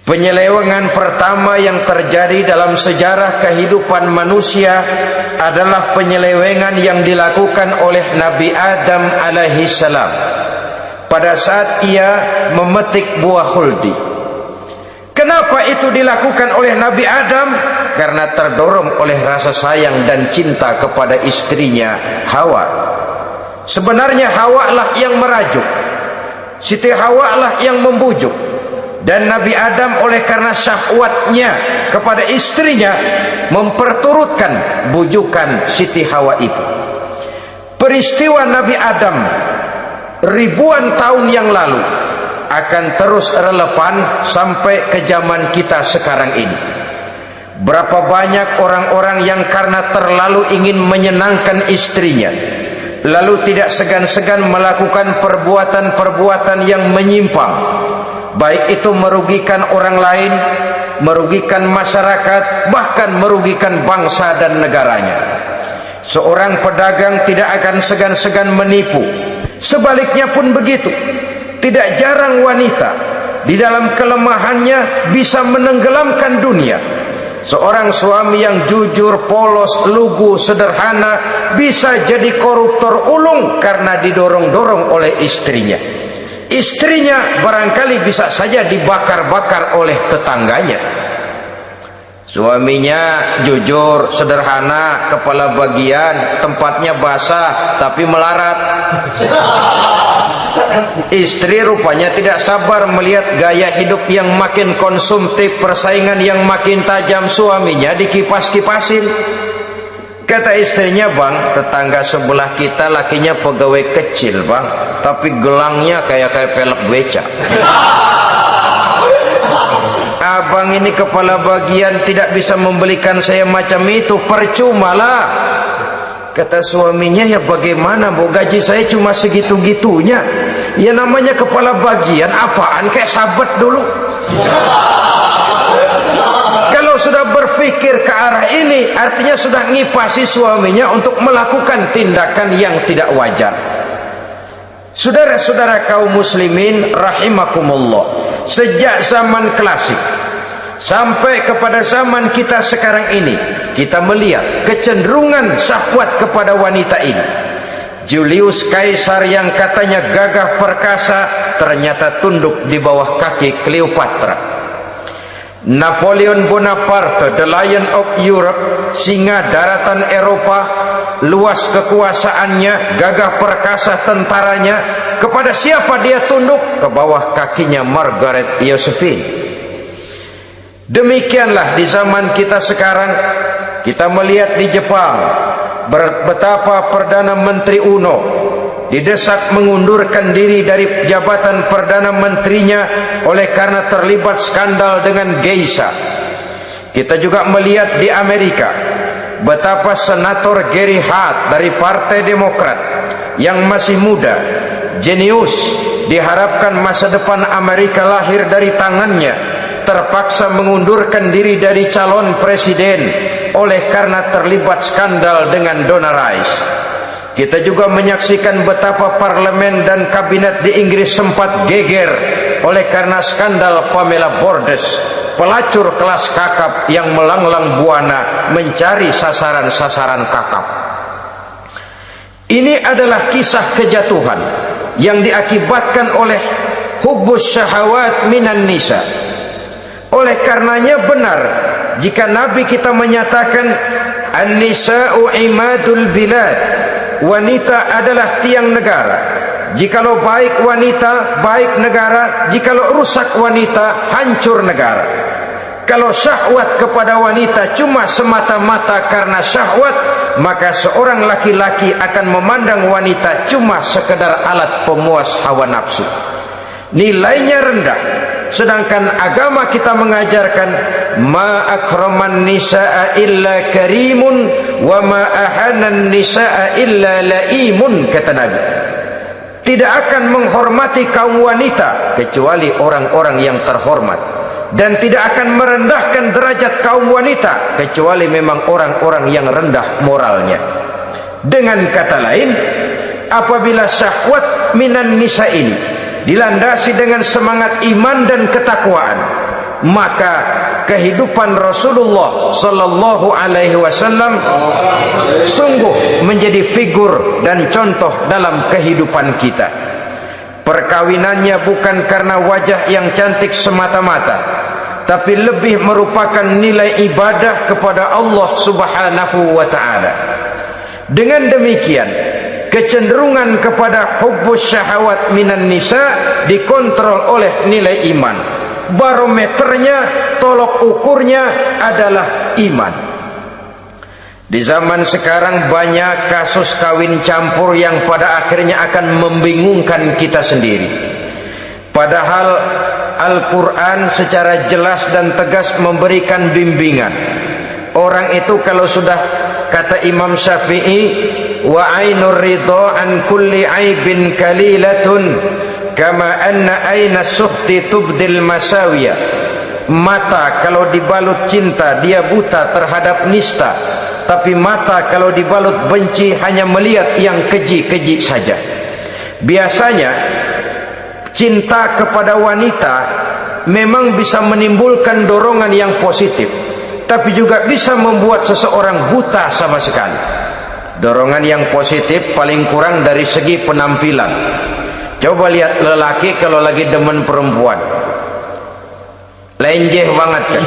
Penyelewengan pertama yang terjadi dalam sejarah kehidupan manusia adalah penyelewengan yang dilakukan oleh Nabi Adam alaihi salam pada saat ia memetik buah khuldi. Kenapa itu dilakukan oleh Nabi Adam? Karena terdorong oleh rasa sayang dan cinta kepada istrinya Hawa. Sebenarnya Hawa lah yang merajuk, Siti Hawa lah yang membujuk, dan Nabi Adam oleh karena syahwatnya kepada istrinya memperturutkan bujukan Siti Hawa itu. Peristiwa Nabi Adam ribuan tahun yang lalu akan terus relevan sampai ke zaman kita sekarang ini. Berapa banyak orang-orang yang karena terlalu ingin menyenangkan istrinya, lalu tidak segan-segan melakukan perbuatan-perbuatan yang menyimpang, baik itu merugikan orang lain, merugikan masyarakat, bahkan merugikan bangsa dan negaranya. Seorang pedagang tidak akan segan-segan menipu. Sebaliknya pun begitu. Tidak jarang wanita di dalam kelemahannya bisa menenggelamkan dunia. Seorang suami yang jujur, polos, lugu, sederhana bisa jadi koruptor ulung karena didorong-dorong oleh istrinya. Istrinya barangkali bisa saja dibakar-bakar oleh tetangganya. Suaminya jujur, sederhana, kepala bagian, tempatnya basah tapi melarat. Istri rupanya tidak sabar melihat gaya hidup yang makin konsumtif, persaingan yang makin tajam. Suaminya dikipas-kipasin. Kata istrinya, "Bang, tetangga sebelah kita lakinya pegawai kecil, Bang, tapi gelangnya kayak pelek becak. Abang ini kepala bagian tidak bisa membelikan saya macam itu, percuma lah." Kata suaminya, "Ya bagaimana, Bu, gaji saya cuma segitu-gitunya. Ya namanya kepala bagian, apaan, kayak sahabat dulu." Kalau sudah berpikir ke arah ini, artinya sudah ngipasi suaminya untuk melakukan tindakan yang tidak wajar. Saudara-saudara kaum muslimin rahimakumullah, sejak zaman klasik sampai kepada zaman kita sekarang ini, kita melihat kecenderungan syahwat kepada wanita ini. Julius Kaisar yang katanya gagah perkasa ternyata tunduk di bawah kaki Cleopatra. Napoleon Bonaparte, the Lion of Europe, singa daratan Eropa, luas kekuasaannya, gagah perkasa tentaranya, kepada siapa dia tunduk? Ke bawah kakinya Margaret Josephine. Demikianlah di zaman kita sekarang, kita melihat di Jepang betapa Perdana Menteri Uno didesak mengundurkan diri dari jabatan Perdana Menterinya oleh karena terlibat skandal dengan geisha. Kita juga melihat di Amerika betapa Senator Gary Hart dari Partai Demokrat yang masih muda, jenius, diharapkan masa depan Amerika lahir dari tangannya, terpaksa mengundurkan diri dari calon presiden oleh karena terlibat skandal dengan Donna Rice. Kita juga menyaksikan betapa parlemen dan kabinet di Inggris sempat geger oleh karena skandal Pamela Bordes, pelacur kelas kakap yang melanglang buana mencari sasaran-sasaran kakap. Ini adalah kisah kejatuhan yang diakibatkan oleh hubbus syahawat minan nisa. Oleh karenanya benar jika Nabi kita menyatakan an-nisa'u imadul bilad, wanita adalah tiang negara. Jikalau baik wanita, baik negara. Jikalau rusak wanita, hancur negara. Kalau syahwat kepada wanita cuma semata-mata karena syahwat, maka seorang laki-laki akan memandang wanita cuma sekedar alat pemuas hawa nafsu. Nilainya rendah. Sedangkan agama kita mengajarkan ma akraman nisaa illa karimun wa ma ahanan nisaa illa laimun, kata Nabi. Tidak akan menghormati kaum wanita kecuali orang-orang yang terhormat, dan tidak akan merendahkan derajat kaum wanita kecuali memang orang-orang yang rendah moralnya. Dengan kata lain, apabila syahwat minan nisa ini dilandasi dengan semangat iman dan ketakwaan, maka kehidupan Rasulullah sallallahu alaihi wasallam sungguh menjadi figur dan contoh dalam kehidupan kita. Perkawinannya bukan karena wajah yang cantik semata-mata, tapi lebih merupakan nilai ibadah kepada Allah Subhanahu wa taala. Dengan demikian, kecenderungan kepada hubbus syahawat minan nisa dikontrol oleh nilai iman. Barometernya, tolok ukurnya adalah iman. Di zaman sekarang banyak kasus kawin campur yang pada akhirnya akan membingungkan kita sendiri. Padahal Al-Quran secara jelas dan tegas memberikan bimbingan. Orang itu kalau sudah, kata Imam Syafi'i, wa ainur ridha an kulli aibin kalilatun kama anna aina suhti tubdil masawiya. Mata kalau dibalut cinta dia buta terhadap nista, tapi mata kalau dibalut benci hanya melihat yang keji-keji saja. Biasanya cinta kepada wanita memang bisa menimbulkan dorongan yang positif, tapi juga bisa membuat seseorang buta sama sekali. Dorongan yang positif paling kurang dari segi penampilan. Coba lihat lelaki kalau lagi demen perempuan, lenjeh banget kan.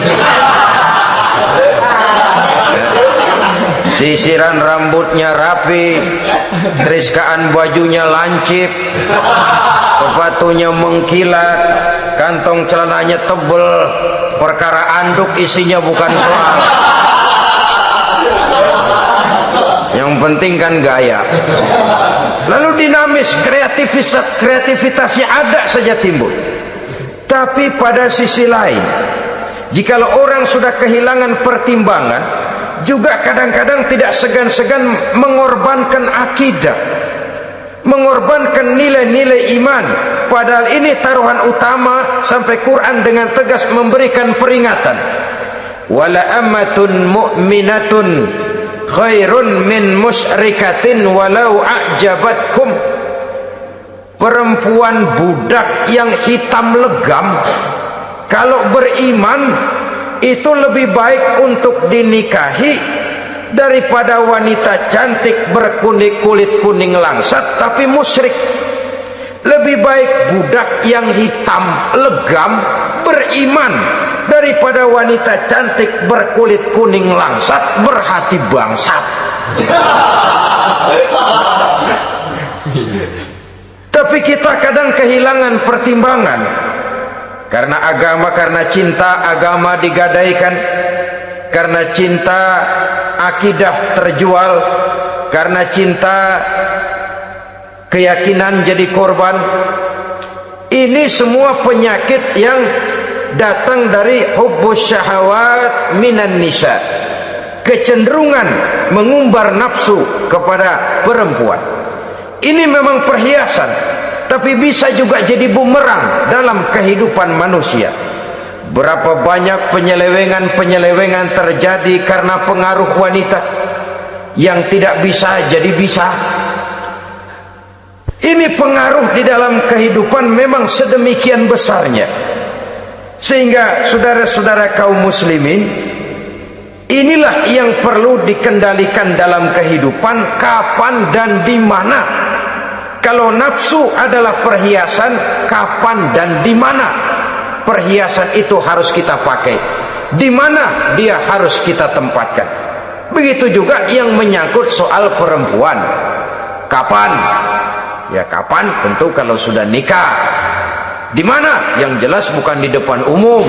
Sisiran rambutnya rapi, teriskaan bajunya lancip, sepatunya mengkilat, kantong celananya tebel, perkara anduk isinya bukan soal. Yang penting kan gaya. Lalu dinamis, kreativitasnya ada saja timbul. Tapi pada sisi lain, jikalau orang sudah kehilangan pertimbangan, juga kadang-kadang tidak segan-segan mengorbankan akidah, mengorbankan nilai-nilai iman. Padahal ini taruhan utama, sampai Quran dengan tegas memberikan peringatan. Wala amatun mu'minatun khairun min musyrikatin walau a'jabatkum. Perempuan budak yang hitam legam kalau beriman itu lebih baik untuk dinikahi daripada wanita cantik kulit kuning langsat tapi musyrik. Lebih baik budak yang hitam legam beriman daripada wanita cantik berkulit kuning langsat berhati bangsat. Tapi kita kadang kehilangan pertimbangan. Karena agama, karena cinta agama digadaikan, karena cinta akidah terjual, karena cinta keyakinan jadi korban. Ini semua penyakit yang datang dari hubbus syahawat minan nisa, kecenderungan mengumbar nafsu kepada perempuan. Ini memang perhiasan, tapi bisa juga jadi bumerang dalam kehidupan manusia. Berapa banyak penyelewengan terjadi karena pengaruh wanita yang tidak bisa jadi bisa. Ini pengaruh di dalam kehidupan memang sedemikian besarnya, sehingga saudara-saudara kaum muslimin, inilah yang perlu dikendalikan dalam kehidupan, kapan dan di mana. Kalau nafsu adalah perhiasan, kapan dan di mana perhiasan itu harus kita pakai, di mana dia harus kita tempatkan. Begitu juga yang menyangkut soal perempuan. Kapan? Ya kapan? Tentu kalau sudah nikah. Di mana? Yang jelas bukan di depan umum.